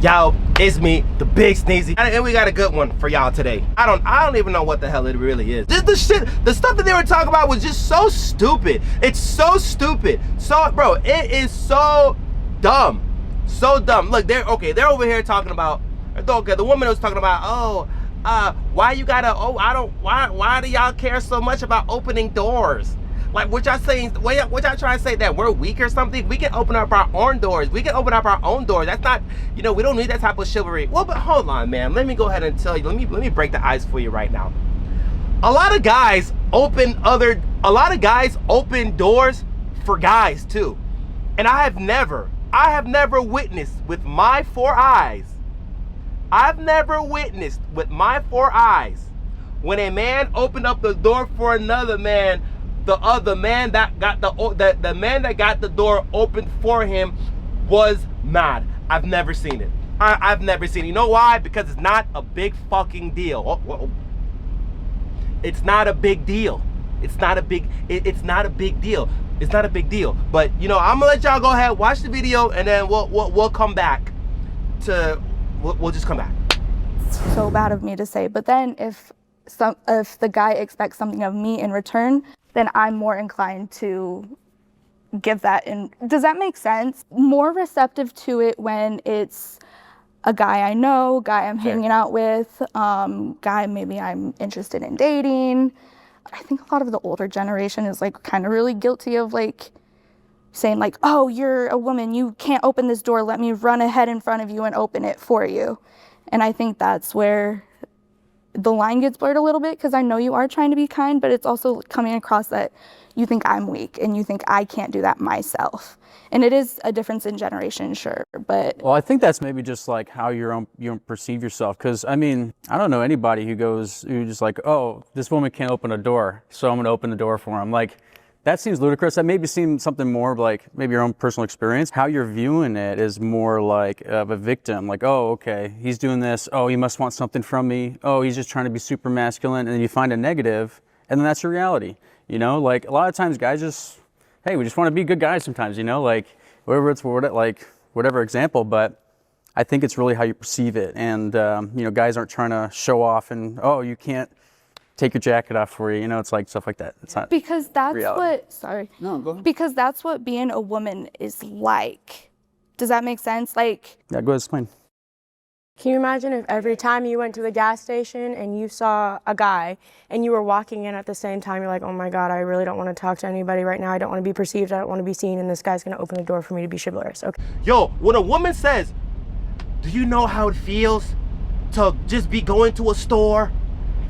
Yo, it's me, the Big Sneezy, and we got a good one for y'all today. I don't even know what the hell it really is. The stuff that they were talking about was just so stupid. It's so stupid. So, bro, it is so dumb. So dumb. Look, they're over here talking about, okay, the woman was talking about, why you gotta, why do y'all care so much about opening doors? Like, what y'all saying, what y'all trying to say, that we're weak or something? We can open up our own doors. We can open up our own doors. That's not, we don't need that type of chivalry. Well, but hold on, man. Let me go ahead and tell you, let me break the ice for you right now. A lot of guys open doors for guys too. And I have never witnessed with my 4 eyes, when a man opened up the door for another man, the man that got the door opened for him was mad. I've never seen it. I've never seen it. You know why? Because it's not a big fucking deal. It's not a big deal. It's not a big deal. It's not a big deal. But I'm gonna let y'all go ahead, watch the video, and then we'll come back to we'll just come back. It's so bad of me to say, but then if the guy expects something of me in return, then I'm more inclined to give that. And does that make sense? More receptive to it when it's a guy I know, guy I'm hanging out with, guy maybe I'm interested in dating. I think a lot of the older generation is like kind of really guilty of like saying like, oh, you're a woman, you can't open this door, let me run ahead in front of you and open it for you. And I think that's where the line gets blurred a little bit, because I know you are trying to be kind, but it's also coming across that you think I'm weak and you think I can't do that myself. And it is a difference in generation, sure, but... Well, I think that's maybe just like how you perceive yourself, because I mean, I don't know anybody who just like, oh, this woman can't open a door, so I'm gonna open the door for him. Like, that seems ludicrous. That maybe seems something more like maybe your own personal experience. How you're viewing it is more like of a victim. Like, oh, okay, he's doing this. Oh, he must want something from me. Oh, he's just trying to be super masculine. And then you find a negative, and then that's your reality. Like a lot of times guys just, hey, we just want to be good guys sometimes, like whatever example. But I think it's really how you perceive it. And, guys aren't trying to show off and, oh, you can't take your jacket off for you, it's like stuff like that. It's not because that's reality. No, go ahead. Because that's what being a woman is like. Does that make sense? Like, yeah, go ahead, explain. Can you imagine if every time you went to the gas station and you saw a guy and you were walking in at the same time, you're like, oh my God, I really don't want to talk to anybody right now. I don't want to be perceived. I don't want to be seen. And this guy's going to open the door for me to be chivalrous. Okay. Yo, when a woman says, do you know how it feels to just be going to a store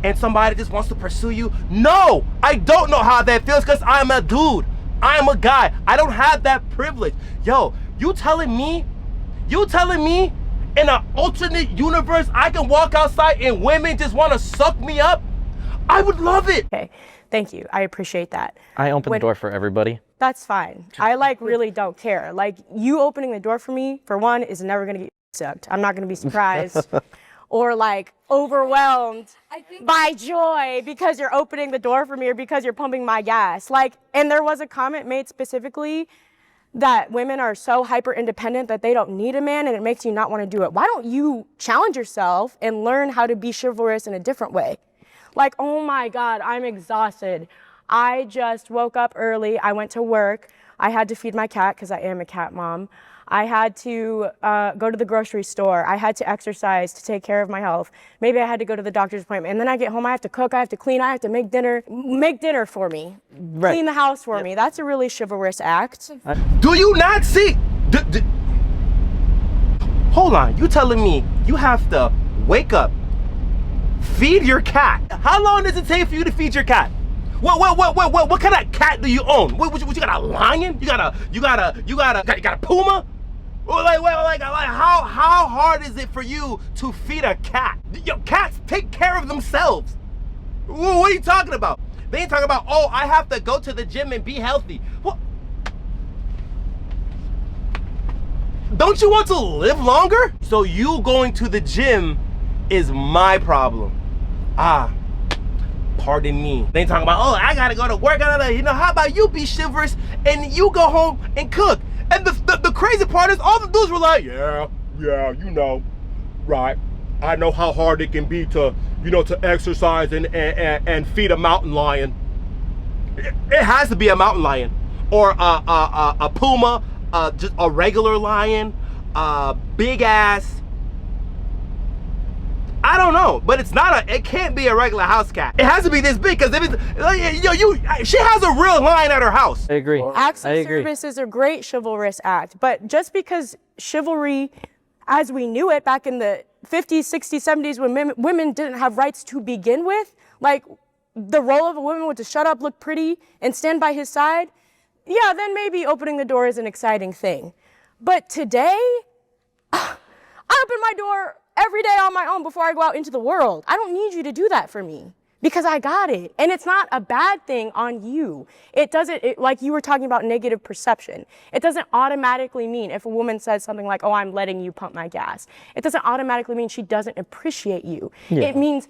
and somebody just wants to pursue you? No, I don't know how that feels, because I'm a dude. I'm a guy. I don't have that privilege. Yo, you telling me in an alternate universe I can walk outside and women just want to suck me up? I would love it. Okay, thank you. I appreciate that. I open the door for everybody. That's fine. I really don't care. Like, you opening the door for me, for one, is never going to get sucked. I'm not going to be surprised. Or like overwhelmed by joy because you're opening the door for me or because you're pumping my gas. Like, and there was a comment made specifically that women are so hyper independent that they don't need a man, and it makes you not want to do it. Why don't you challenge yourself and learn how to be chivalrous in a different way? Like, oh my God, I'm exhausted. I just woke up early. I went to work. I had to feed my cat because I am a cat mom. I had to go to the grocery store. I had to exercise to take care of my health. Maybe I had to go to the doctor's appointment. And then I get home, I have to cook, I have to clean, I have to make dinner for me, clean the house for me. That's a really chivalrous act. Do you not see? Hold on, you telling me you have to wake up, feed your cat? How long does it take for you to feed your cat? What kind of cat do you own? What you got, a lion? You got a puma? Like how hard is it for you to feed a cat? Your cats take care of themselves. What are you talking about? They ain't talking about, oh, I have to go to the gym and be healthy. What? Don't you want to live longer? So you going to the gym is my problem. Pardon me. They ain't talking about, oh, I gotta go to work. How about you be chivalrous and you go home and cook? And the crazy part is all the dudes were like, yeah, yeah, you know, right. I know how hard it can be to, you know, to exercise and feed a mountain lion. It has to be a mountain lion, or a puma, just a regular lion, big ass. I don't know, but it can't be a regular house cat. It has to be this big, because if it's, like, she has a real lion at her house. I agree. Acts I of agree. service is a great chivalrous act, but just because chivalry, as we knew it back in the 50s, 60s, 70s, when women didn't have rights to begin with, like the role of a woman was to shut up, look pretty, and stand by his side, yeah, then maybe opening the door is an exciting thing. But today, I open my door every day on my own before I go out into the world. I don't need you to do that for me because I got it. And it's not a bad thing on you. It doesn't, like you were talking about negative perception. It doesn't automatically mean if a woman says something like, oh, I'm letting you pump my gas. It doesn't automatically mean she doesn't appreciate you. Yeah. It means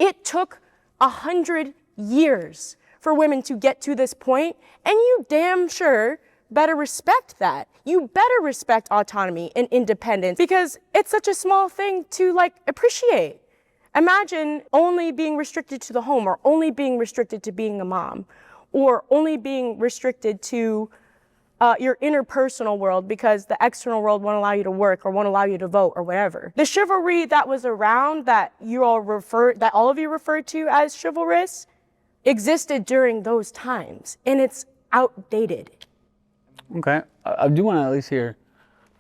it took 100 years for women to get to this point, and you damn sure better respect that. You better respect autonomy and independence because it's such a small thing to like appreciate. Imagine only being restricted to the home, or only being restricted to being a mom, or only being restricted to your interpersonal world because the external world won't allow you to work or won't allow you to vote or whatever. The chivalry that was around that all of you referred to as chivalrous existed during those times, and it's outdated. Okay, I do want to at least hear.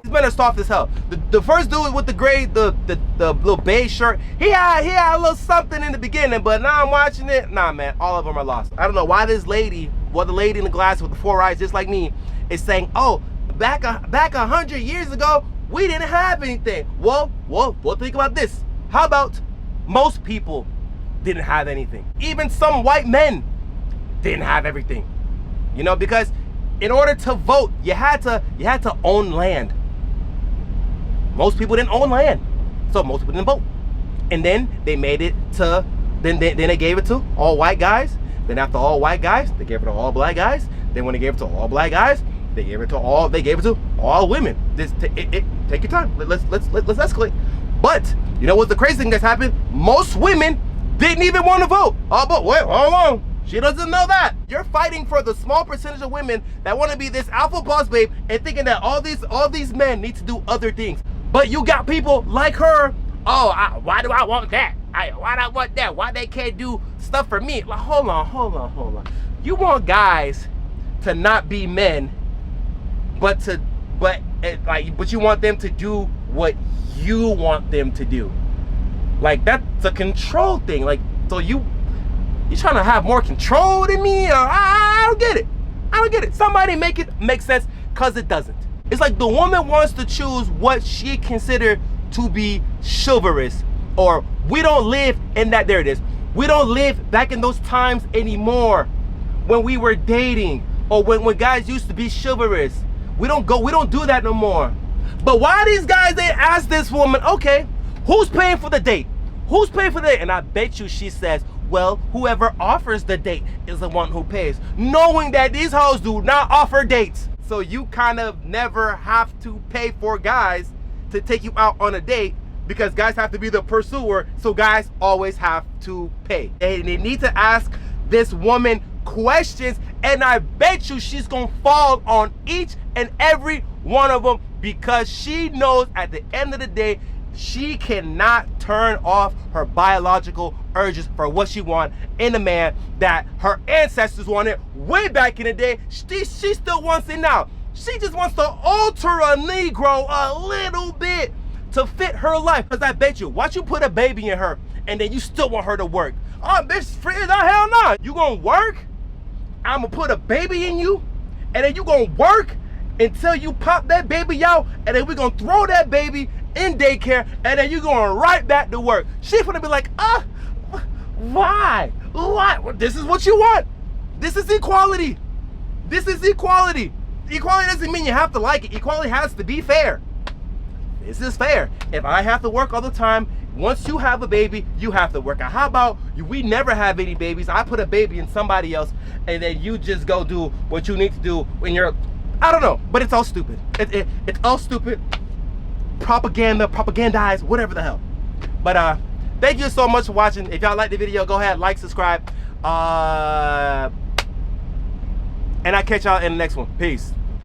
He's been as soft as hell. The first dude with the gray, the little beige shirt, he had a little something in the beginning, but now I'm watching it. Nah, man, all of them are lost. I don't know why this lady, the lady in the glass with the 4 eyes, just like me, is saying, oh, back 100 years ago, we didn't have anything. Well, think about this. How about most people didn't have anything? Even some white men didn't have everything. You know, because in order to vote, you had to own land. Most people didn't own land, so most people didn't vote. And then they made it to, then they gave it to all white guys. Then after all white guys, they gave it to all black guys. Then when they gave it to all black guys, they gave it to all women. Take your time. Let's escalate. But you know what's the crazy thing that's happened? Most women didn't even want to vote. Oh, but wait, hold on. She doesn't know that. You're fighting for the small percentage of women that want to be this alpha boss babe and thinking that all these men need to do other things. But you got people like her. Oh, why do I want that? Why do I want that? Why they can't do stuff for me? Like, hold on. You want guys to not be men, but you want them to do what you want them to do. Like, that's a control thing. Like, so you trying to have more control than me? Or I don't get it. I don't get it. Somebody make it make sense, because it doesn't. It's like the woman wants to choose what she considered to be chivalrous, or we don't live in that, there it is. We don't live back in those times anymore when we were dating, or when guys used to be chivalrous. We don't do that no more. But why these guys, they ask this woman, okay, who's paying for the date? Who's paying for the date? And I bet you she says, well, whoever offers the date is the one who pays, knowing that these hoes do not offer dates. So you kind of never have to pay for guys to take you out on a date, because guys have to be the pursuer, so guys always have to pay. They need to ask this woman questions, and I bet you she's gonna fall on each and every one of them, because she knows at the end of the day, she cannot turn off her biological urges for what she wants in a man that her ancestors wanted way back in the day. She still wants it now. She just wants to alter a Negro a little bit to fit her life. Because I bet you, watch you put a baby in her and then you still want her to work. Oh, bitch, hell no. You gonna work? I'm gonna put a baby in you, and then you gonna work until you pop that baby out, and then we gonna throw that baby in daycare, and then you going right back to work. She gonna be like, why? Well, this is what you want. This is equality. This is equality. Equality doesn't mean you have to like it. Equality has to be fair. This is fair. If I have to work all the time, once you have a baby, you have to work. How about we never have any babies? I put a baby in somebody else, and then you just go do what you need to do when you're, I don't know, but it's all stupid. It's all stupid. propagandize, whatever the hell. But thank you so much for watching. If y'all like the video, go ahead, like, subscribe. And I'll catch y'all in the next one. Peace.